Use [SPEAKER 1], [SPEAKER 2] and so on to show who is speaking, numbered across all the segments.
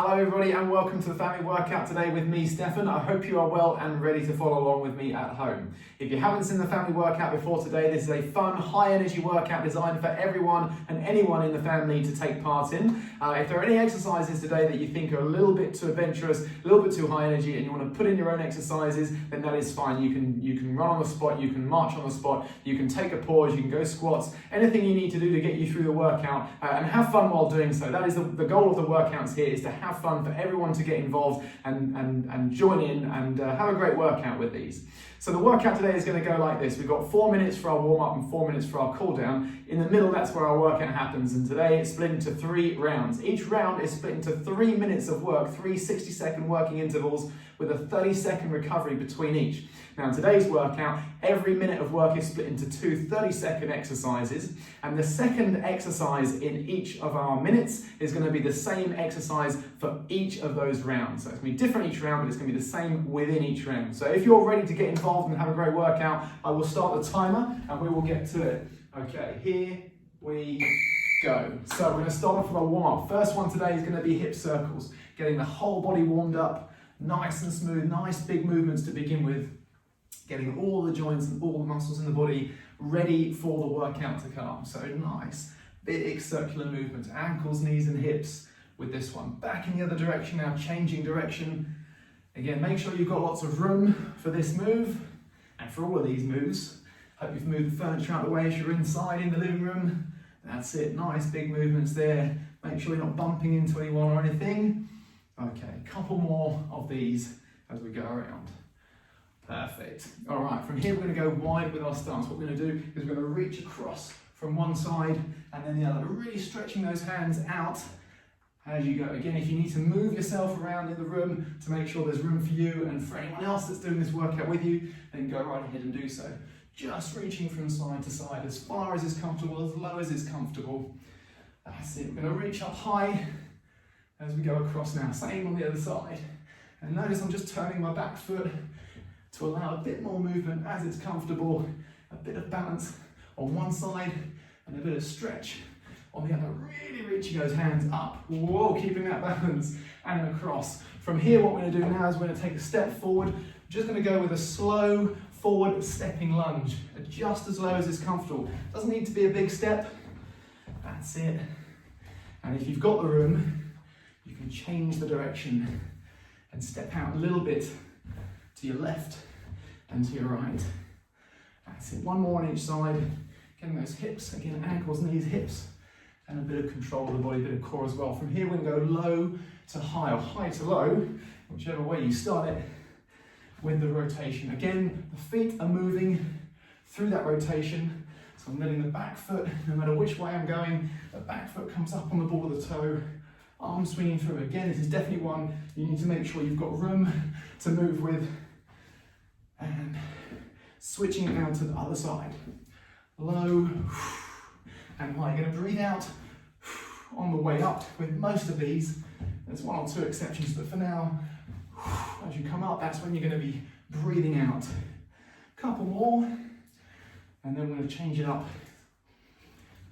[SPEAKER 1] Hello everybody and welcome to the family workout today with me, Stefan. I hope you are well and ready to follow along with me at home. If you haven't seen the family workout before today, this is a fun, high energy workout designed for everyone and anyone in the family to take part in. If there are any exercises today that you think are a little bit too adventurous, a little bit too high energy and you want to put in your own exercises, then that is fine. You can run on the spot, you can march on the spot, you can take a pause, you can go squats, anything you need to do to get you through the workout and have fun while doing so. That is the goal of the workouts here, is to have fun for everyone to get involved and join in and have a great workout with these. So the workout today is going to go like this. We've got 4 minutes for our warm-up and 4 minutes for our cool-down. In the middle, that's where our workout happens, and today it's split into 3 rounds. Each round is split into 3 minutes of work, 3 60-second working intervals with a 30-second recovery between each. Now in today's workout, every minute of work is split into 2 30-second exercises, and the second exercise in each of our minutes is going to be the same exercise for each of those rounds. So it's going to be different each round, but it's going to be the same within each round. So if you're ready to get involved and have a great workout, I will start the timer and we will get to it. Okay, here we go. So we're going to start off with our warm-up. First one today is going to be hip circles, getting the whole body warmed up, nice and smooth, nice big movements to begin with, getting all the joints and all the muscles in the body ready for the workout to come. So nice, big circular movements, ankles, knees and hips with this one. Back in the other direction now, changing direction. Again, make sure you've got lots of room for this move and for all of these moves. Hope you've moved the furniture out of the way as you're inside in the living room. That's it, nice big movements there. Make sure you're not bumping into anyone or anything. Okay, a couple more of these as we go around. Perfect. All right, from here we're going to go wide with our stance. What we're going to do is we're going to reach across from one side and then the other, really stretching those hands out as you go. Again, if you need to move yourself around in the room to make sure there's room for you and for anyone else that's doing this workout with you, then go right ahead and do so. Just reaching from side to side, as far as is comfortable, as low as is comfortable. That's it. We're going to reach up high as we go across now. Same on the other side. And notice I'm just turning my back foot to allow a bit more movement as it's comfortable, a bit of balance on one side and a bit of stretch on the other, really reaching those hands up, whoa, keeping that balance, and across. From here, what we're going to do now is we're going to take a step forward. We're just going to go with a slow forward stepping lunge, just as low as is comfortable. Doesn't need to be a big step, that's it. And if you've got the room, you can change the direction and step out a little bit to your left and to your right. That's it, one more on each side, getting those hips, again, ankles, knees, hips, and a bit of control of the body, a bit of core as well. From here, we're going to go low to high, or high to low, whichever way you start it, with the rotation. Again, the feet are moving through that rotation, so I'm letting the back foot, no matter which way I'm going, the back foot comes up on the ball of the toe, arm swinging through. Again, this is definitely one you need to make sure you've got room to move with, and switching it now to the other side. Low and high. You're going to breathe out on the way up with most of these. There's 1 or 2 exceptions, but for now, as you come up, that's when you're going to be breathing out. Couple more, and then we're going to change it up.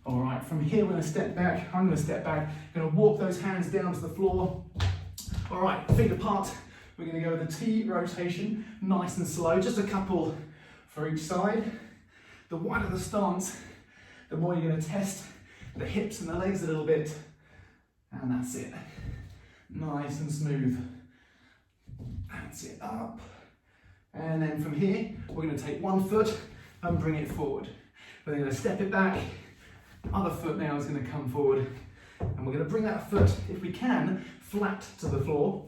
[SPEAKER 1] All right, from here we're going to step back. I'm going to step back. Going to walk those hands down to the floor. All right, feet apart. We're going to go with a T rotation, nice and slow, just a couple for each side. The wider the stance, the more you're going to test the hips and the legs a little bit. And that's it. Nice and smooth. That's it, up. And then from here, we're going to take one foot and bring it forward. We're going to step it back. Other foot now is going to come forward. And we're going to bring that foot, if we can, flat to the floor.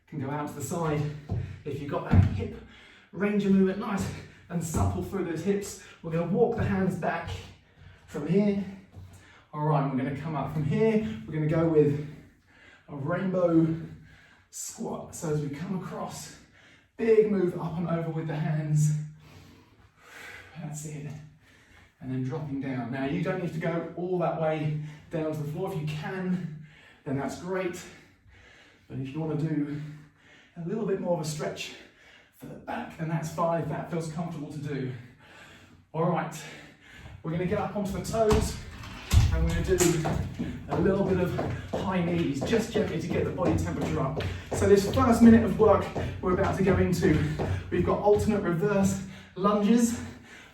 [SPEAKER 1] Can go out to the side. If you've got that hip range of movement nice and supple through those hips, we're going to walk the hands back from here. All right, we're going to come up from here. We're going to go with a rainbow squat. So as we come across, big move up and over with the hands. That's it. And then dropping down. Now you don't need to go all that way down to the floor. If you can, then that's great. But if you want to do a little bit more of a stretch for the back, then that's fine if that feels comfortable to do. All right, we're going to get up onto the toes And we're going to do a little bit of high knees, just gently to get the body temperature up. So this first minute of work we're about to go into, we've got alternate reverse lunges,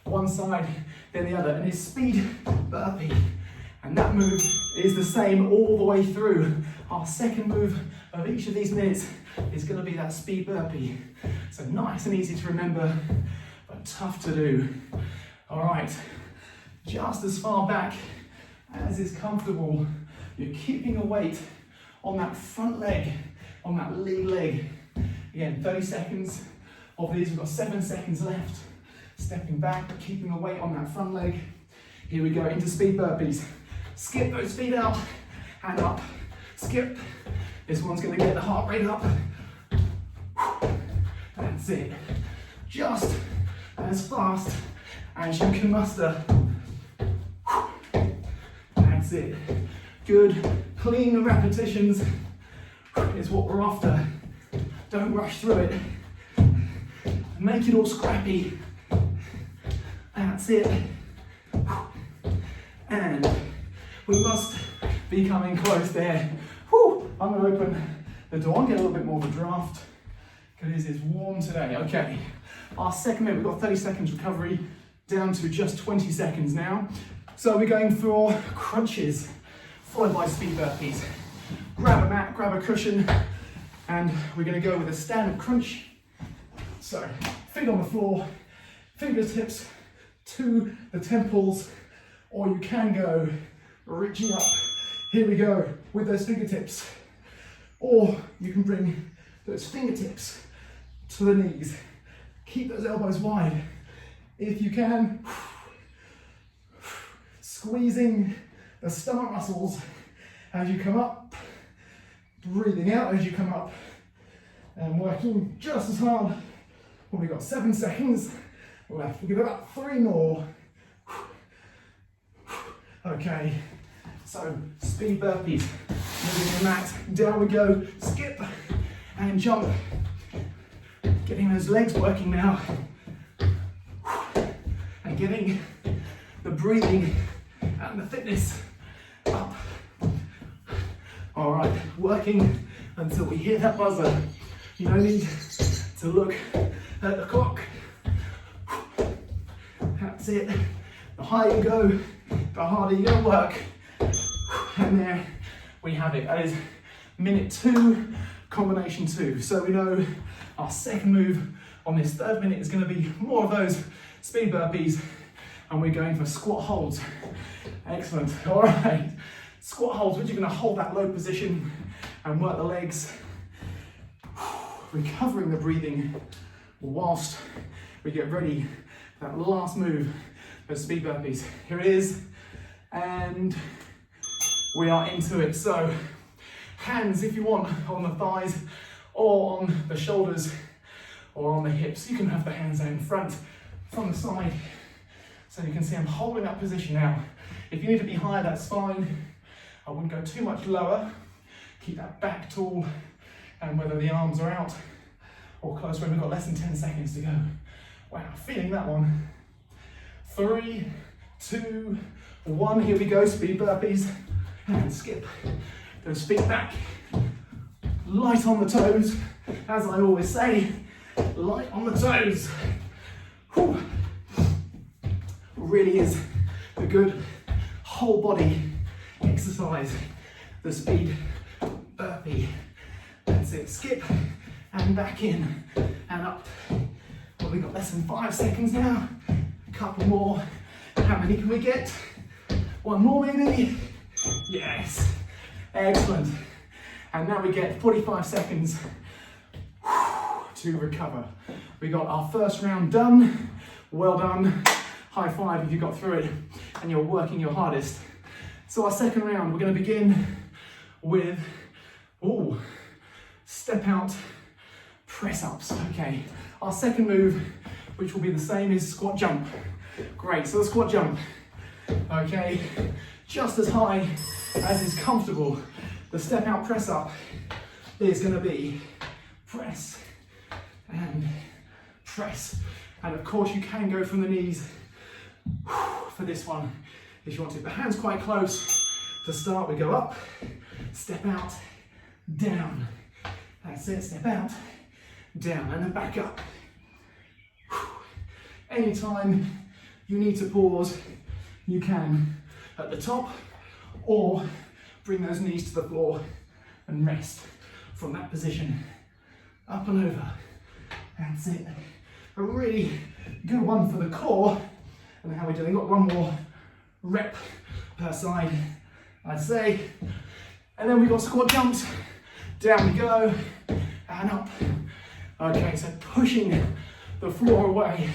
[SPEAKER 1] one side, then the other, and it's speed burpee. And that move is the same all the way through. Our second move of each of these minutes is going to be that speed burpee. So nice and easy to remember, but tough to do. All right, just as far back as is comfortable. You're keeping a weight on that front leg, on that lead leg. Again, 30 seconds of these. We've got 7 seconds left. Stepping back, but keeping a weight on that front leg. Here we go into speed burpees. Skip those feet out and up. Skip. This one's going to get the heart rate up. That's it. Just as fast as you can muster. That's it. Good, clean repetitions is what we're after. Don't rush through it. Make it all scrappy. That's it. And we must be coming close there. Whew. I'm going to open the door and get a little bit more of a draft because it's warm today. Okay, our second minute, we've got 30 seconds recovery down to just 20 seconds now. So we're going for crunches, followed by speed burpees. Grab a mat, grab a cushion, and we're going to go with a standard crunch. So feet on the floor, fingertips to the temples, or you can go reaching up. Here we go with those fingertips. Or you can bring those fingertips to the knees. Keep those elbows wide. If you can, squeezing the stomach muscles as you come up, breathing out as you come up, and working just as hard. Well, we've got 7 seconds left. We'll give about 3 more. Okay, so speed burpees. Moving the mat, down we go, skip and jump. Getting those legs working now. And getting the breathing and the fitness up. All right, working until we hear that buzzer. You don't need to look at the clock. That's it. The higher you go, the harder you go work. And there we have it. That is minute 2, combination 2. So we know our second move on this third minute is going to be more of those speed burpees, and we're going for squat holds. Excellent. All right, squat holds, which you're going to hold that low position and work the legs, recovering the breathing whilst we get ready for that last move of speed burpees. Here it is, and we are into it. So hands, if you want, on the thighs or on the shoulders or on the hips. You can have the hands out in front, from the side, so you can see I'm holding that position now. If you need to be higher, that's fine. I wouldn't go too much lower. Keep that back tall, and whether the arms are out or close, when we've got less than 10 seconds to go. Wow, feeling that one. 3, 2, 1, here we go, speed burpees, and skip. Those feet back, light on the toes, as I always say, light on the toes. Whew. Really is a good whole body exercise, the speed burpee. That's it, skip and back in and up. Well, we've got less than 5 seconds now, a couple more. How many can we get? 1 more maybe? Yes, excellent. And now we get 45 seconds to recover. We got our first round done. Well done. High five if you got through it and you're working your hardest. So our second round, we're going to begin with step out press ups. Okay, our second move, which will be the same, is squat jump. Great, so the squat jump. Okay, just as high as is comfortable. The step out press up is going to be press and press. And of course you can go from the knees for this one if you want to. The hand's quite close. To start, we go up, step out, down. That's it, step out, down, and then back up. Anytime you need to pause, you can at the top, or bring those knees to the floor and rest from that position. Up and over. That's it. A really good one for the core. And how are we doing? Got one more rep per side, I'd say. And then we've got squat jumps. Down we go, and up. Okay, so pushing the floor away,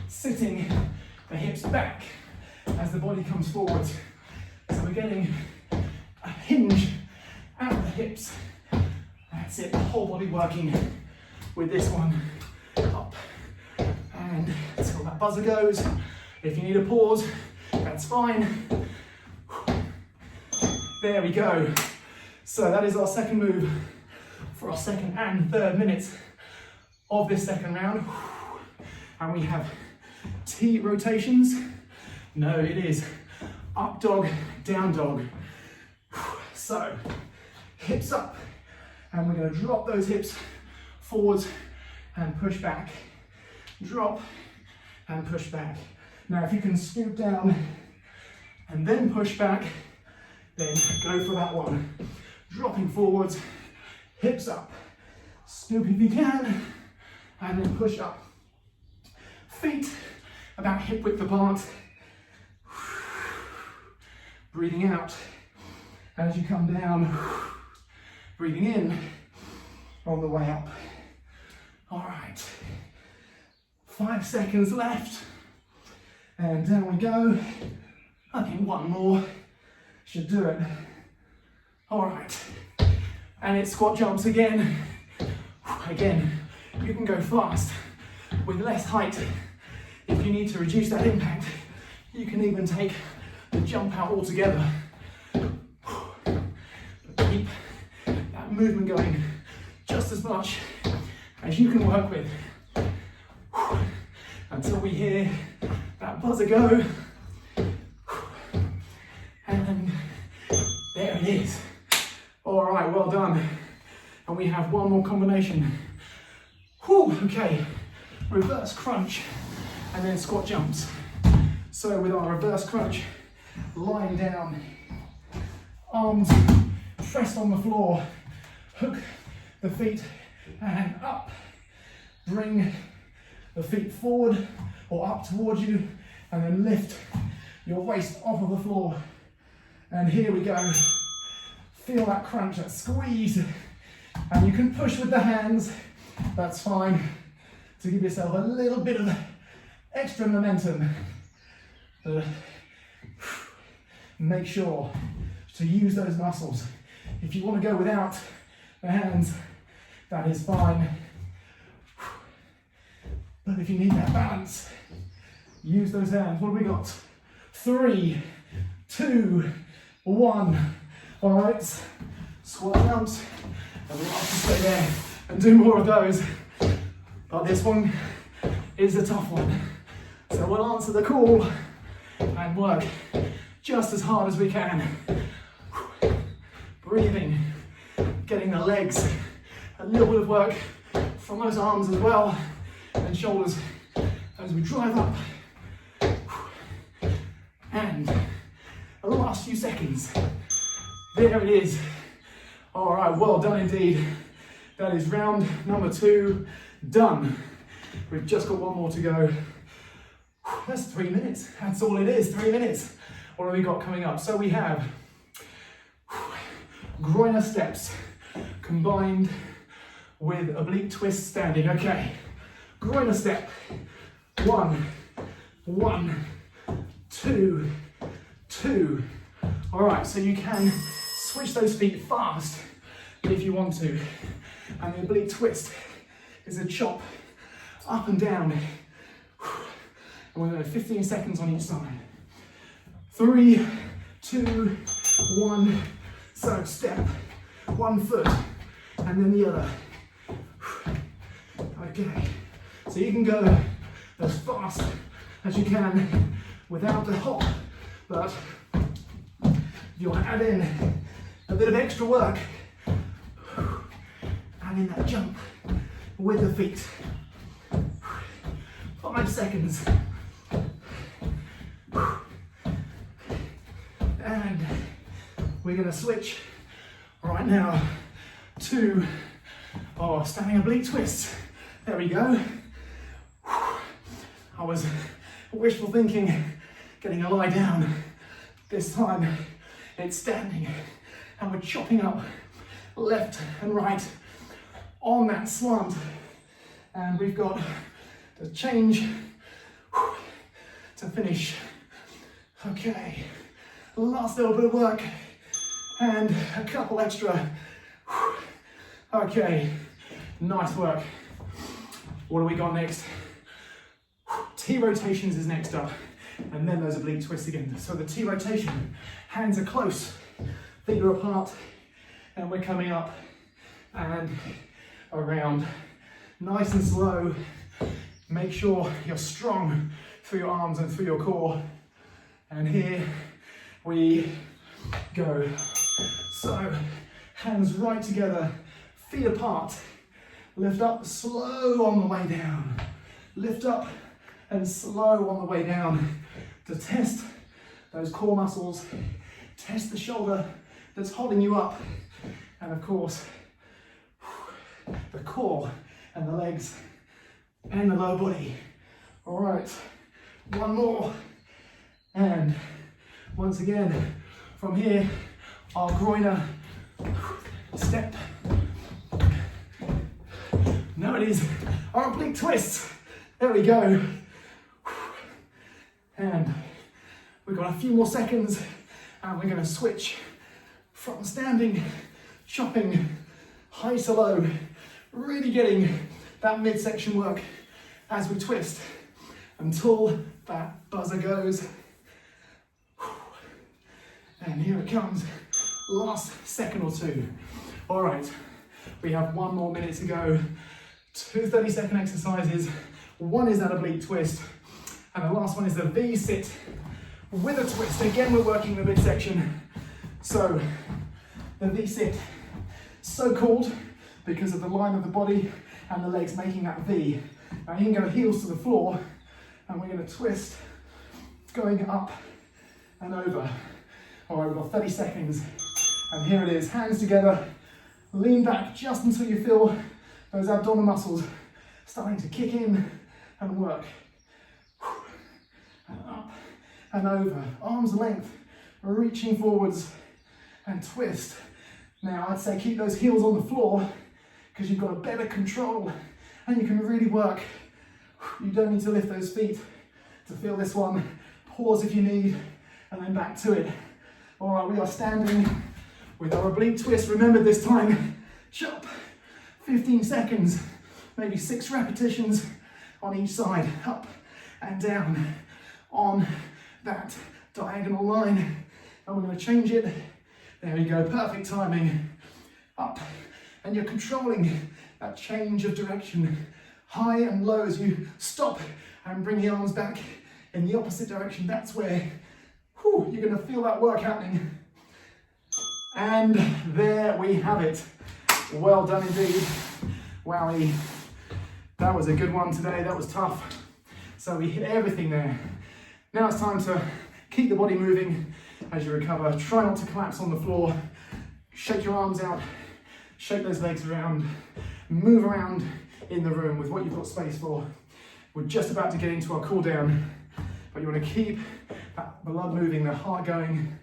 [SPEAKER 1] sitting the hips back as the body comes forward. So we're getting a hinge out of the hips. That's it, the whole body working with this one. Up and until that buzzer goes. If you need a pause, that's fine. There we go. So that is our second move for our second and third minutes of this second round. And we have T rotations. No, it is up dog, down dog. So hips up, and we're going to drop those hips forwards and push back. Drop and push back. Now if you can scoop down and then push back, then go for that one. Dropping forwards, hips up. Scoop if you can, and then push up. Feet about hip width apart. Breathing out as you come down. Breathing in on the way up. All right, 5 seconds left. And down we go. I think one more should do it. All right, and it's squat jumps again. Again, you can go fast with less height. If you need to reduce that impact, you can even take the jump out altogether. But keep that movement going just as much as you can work with until we hear that buzzer go. And there it is. All right, well done. And we have one more combination. Whew, okay, reverse crunch and then squat jumps. So with our reverse crunch, lying down, arms pressed on the floor, hook the feet and up. Bring the feet forward or up towards you, and then lift your waist off of the floor. And here we go. Feel that crunch, that squeeze. And you can push with the hands, that's fine, to give yourself a little bit of extra momentum. Make sure to use those muscles. If you want to go without the hands, that is fine. But if you need that balance, use those hands. What have we got? 3, 2, 1. All right, squat jumps. And we'll have to stay there and do more of those. But this one is a tough one. So we'll answer the call and work just as hard as we can. Breathing, getting the legs, a little bit of work from those arms as well, and shoulders as we drive up. And the last few seconds. There it is. All right, well done indeed. That is round number 2 done. We've just got one more to go. That's 3 minutes. That's all it is, 3 minutes. What have we got coming up? So we have groiner steps combined with oblique twist standing. Okay, groiner step. 1, 1, 2, 2. All right, so you can switch those feet fast if you want to. And the oblique twist is a chop up and down. And we're going to 15 seconds on each side. 3, 2, 1. So step, 1 foot, and then the other. Okay, so you can go as fast as you can without the hop But if you want to add in a bit of extra work, add in that jump with the feet. 5 seconds. And we're going to switch right now to our standing oblique twists. There we go. I was wishful thinking, getting a lie down. This time it's standing and we're chopping up left and right on that slant. And we've got to change to finish. Okay, last little bit of work and a couple extra. Okay, nice work. What do we got next? T rotations is next up, and then those oblique twists again. So the T rotation, hands are close, feet are apart, and we're coming up and around. Nice and slow. Make sure you're strong through your arms and through your core. And here we go. So, hands right together, feet apart. Lift up, slow on the way down. Lift up and slow on the way down to test those core muscles, test the shoulder that's holding you up, and of course, the core and the legs and the lower body. All right, one more. And once again, from here, our groiner step. Now it is our oblique twists. There we go. And we've got a few more seconds and we're going to switch from standing, chopping, high to low, really getting that midsection work as we twist until that buzzer goes. And here it comes, last second or two. All right, we have 1 more minute to go. 2 30-second exercises. One is that oblique twist, and the last one is the V sit with a twist. Again, we're working the midsection. So the V sit, so called because of the line of the body and the legs making that V. Now you can go heels to the floor, and we're going to twist, going up and over. All right, we've got 30 seconds, and here it is. Hands together, lean back just until you feel those abdominal muscles starting to kick in and work. And up and over, arms length, reaching forwards and twist. Now I'd say keep those heels on the floor because you've got a better control and you can really work. You don't need to lift those feet to feel this one. Pause if you need and then back to it. All right, we are standing with our oblique twist. Remember this time, chop, 15 seconds, maybe 6 repetitions on each side, up and down on that diagonal line. And we're going to change it. There we go, perfect timing. Up, and you're controlling that change of direction, high and low as you stop and bring the arms back in the opposite direction. That's where you're going to feel that work happening. And there we have it. Well done indeed. Wowie. That was a good one today. That was tough. So we hit everything there. Now it's time to keep the body moving as you recover. Try not to collapse on the floor. Shake your arms out. Shake those legs around. Move around in the room with what you've got space for. We're just about to get into our cool down, but you want to keep that blood moving, the heart going,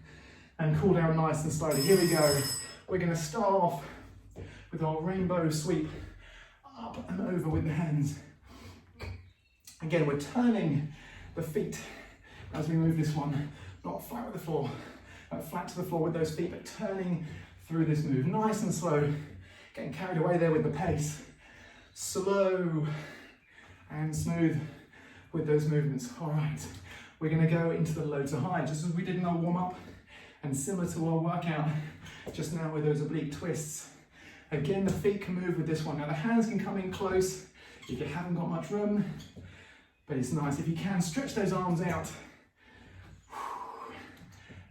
[SPEAKER 1] and cool down nice and slowly. Here we go. We're going to start off with our rainbow sweep, up and over with the hands. Again, we're turning the feet as we move this one, not flat with the floor, flat to the floor with those feet, but turning through this move, nice and slow. Getting carried away there with the pace. Slow and smooth with those movements. All right, we're going to go into the low to high, just as we did in our warm-up, and similar to our workout just now with those oblique twists. Again, the feet can move with this one. Now the hands can come in close if you haven't got much room, but it's nice if you can stretch those arms out.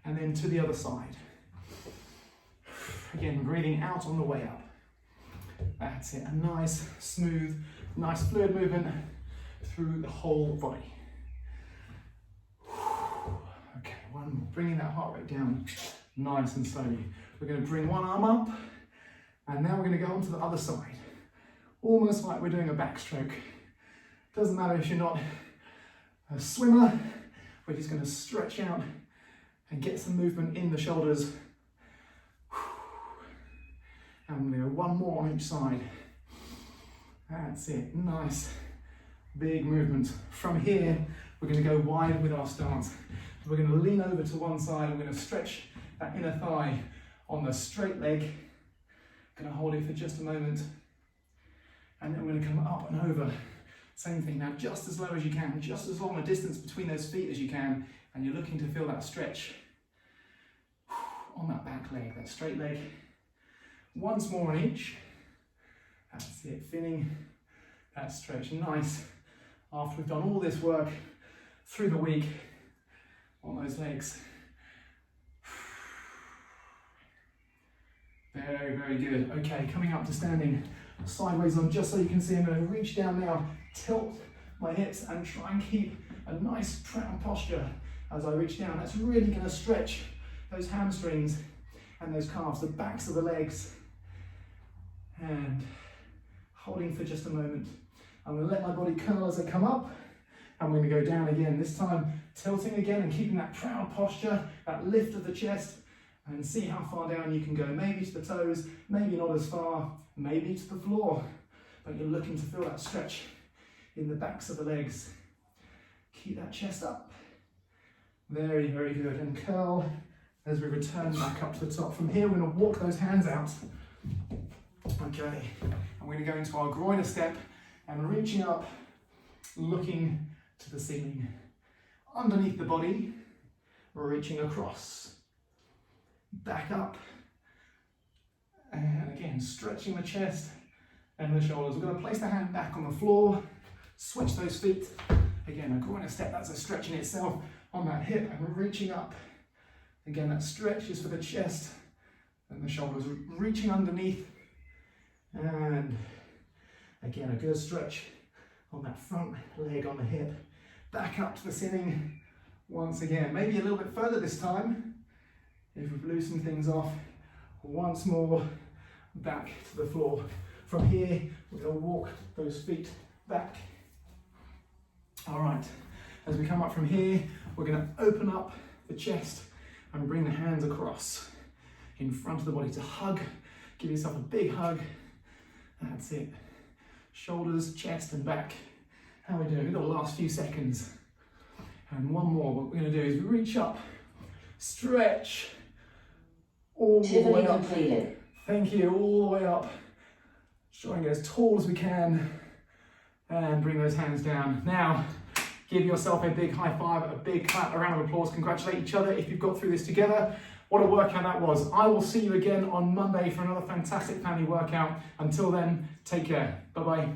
[SPEAKER 1] and then to the other side. Again, breathing out on the way up. That's it, a nice, smooth, nice fluid movement through the whole body. Okay, one more, bringing that heart rate down nice and slowly. We're going to bring one arm up, and now we're going to go on to the other side. Almost like we're doing a backstroke. Doesn't matter if you're not a swimmer, we're just going to stretch out and get some movement in the shoulders. And we're going to go one more on each side. That's it, nice big movement. From here, we're going to go wide with our stance. We're going to lean over to one side, and we're going to stretch that inner thigh on the straight leg. Going to hold it for just a moment. And then we're going to come up and over. Same thing now, just as low as you can, just as long a distance between those feet as you can, and you're looking to feel that stretch on that back leg, that straight leg. Once more on each. That's it, feeling that stretch. Nice. After we've done all this work through the week on those legs. Very, very good. Okay, coming up to standing sideways on, just so you can see, I'm going to reach down now, tilt my hips and try and keep a nice proud posture as I reach down. That's really going to stretch those hamstrings and those calves, the backs of the legs. And holding for just a moment. I'm going to let my body curl as I come up. I'm going to go down again, this time tilting again and keeping that proud posture, that lift of the chest, and see how far down you can go. Maybe to the toes, maybe not as far, maybe to the floor, but you're looking to feel that stretch in the backs of the legs. Keep that chest up. Very, very good. And curl as we return back up to the top. From here, we're going to walk those hands out. Okay, and we're going to go into our groiner step and reaching up, looking to the ceiling. Underneath the body, reaching across. Back up. And again, stretching the chest and the shoulders. We're going to place the hand back on the floor, switch those feet. Again, a groiner step, that's a stretch in itself on that hip and reaching up. Again, that stretch is for the chest and the shoulders, reaching underneath. And again, a good stretch on that front leg on the hip. Back up to the ceiling once again. Maybe a little bit further this time. If we've loosened things off, once more back to the floor. From here, we're going to walk those feet back. All right, as we come up from here, we're going to open up the chest and bring the hands across in front of the body to hug. Give yourself a big hug. That's it. Shoulders, chest and back. How are we doing? We've got the last few seconds. And one more. What we're going to do is reach up, stretch, all the way up. Completed. Thank you, all the way up. Try and get as tall as we can. And bring those hands down. Now, give yourself a big high five, a big clap, a round of applause. Congratulate each other if you've got through this together. What a workout that was. I will see you again on Monday for another fantastic family workout. Until then, take care. Bye-bye.